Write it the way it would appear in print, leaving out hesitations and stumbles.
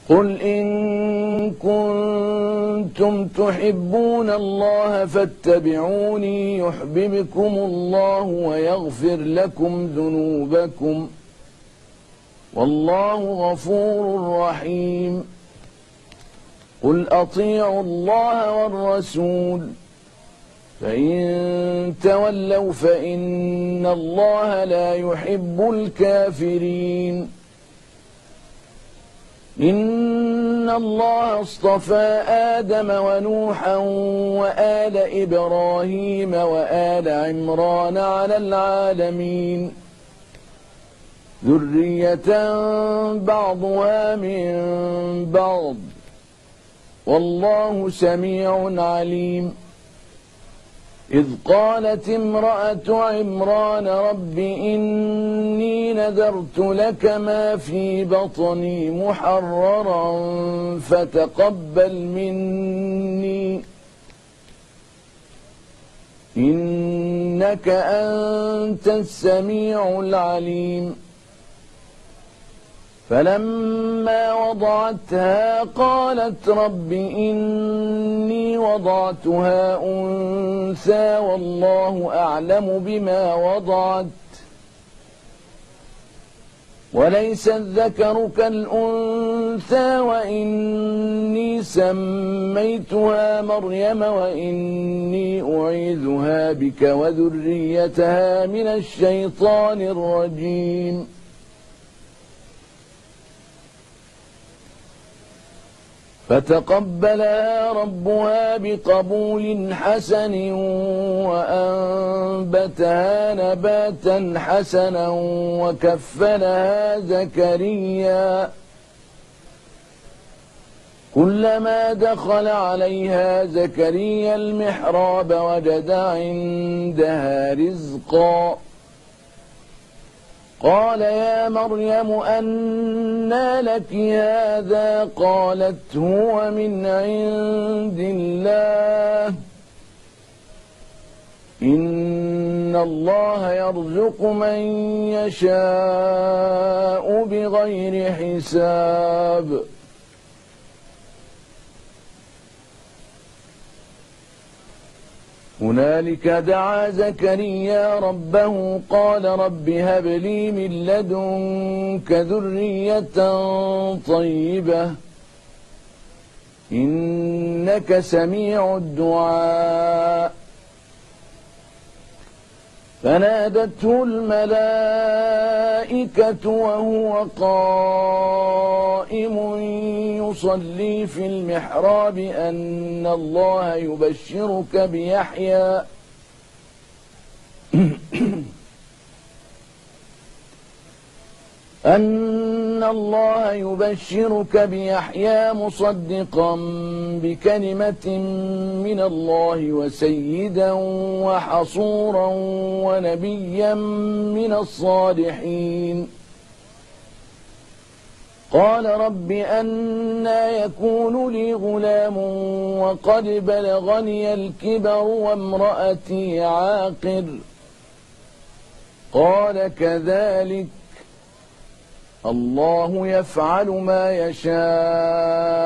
قل إن كنتم تحبون الله فاتبعوني يحببكم الله ويغفر لكم ذنوبكم والله غفور رحيم. قل أطيعوا الله والرسول فإن تولوا فإن الله لا يحب الكافرين. إن الله اصطفى آدم ونوحا وآل إبراهيم وآل عمران على العالمين ذرية بعضها من بعض والله سميع عليم. إذ قالت امرأة عمران رب إني نذرت لك ما في بطني محررا فتقبل مني إنك أنت السميع العليم. فلما وضعتها قالت رب إني وضعتها أنثى والله أعلم بما وضعت وليس الذكر كالأنثى وإني سميتها مريم وإني أعيذها بك وذريتها من الشيطان الرجيم. فتقبلها ربها بقبول حسن وأنبتها نباتا حسنا وكفلها زكريا كلما دخل عليها زكريا المحراب وجد عندها رزقا قال يا مريم أنى لك هذا قالت هو من عند الله إن الله يرزق من يشاء بغير حساب. هنالك دعا زكريا ربه قال رب هب لي من لدنك ذرية طيبة إنك سميع الدعاء. فنادته الملائكة وهو قائم يصلي في المحراب أن الله يبشرك بيحيى أن الله يبشرك بيحيى مصدقا بكلمة من الله وسيدا وحصورا ونبيا من الصالحين. قال رب أنى يكون لي غلام وقد بلغني الكبر وامرأتي عاقر قال كذلك الله يفعل ما يشاء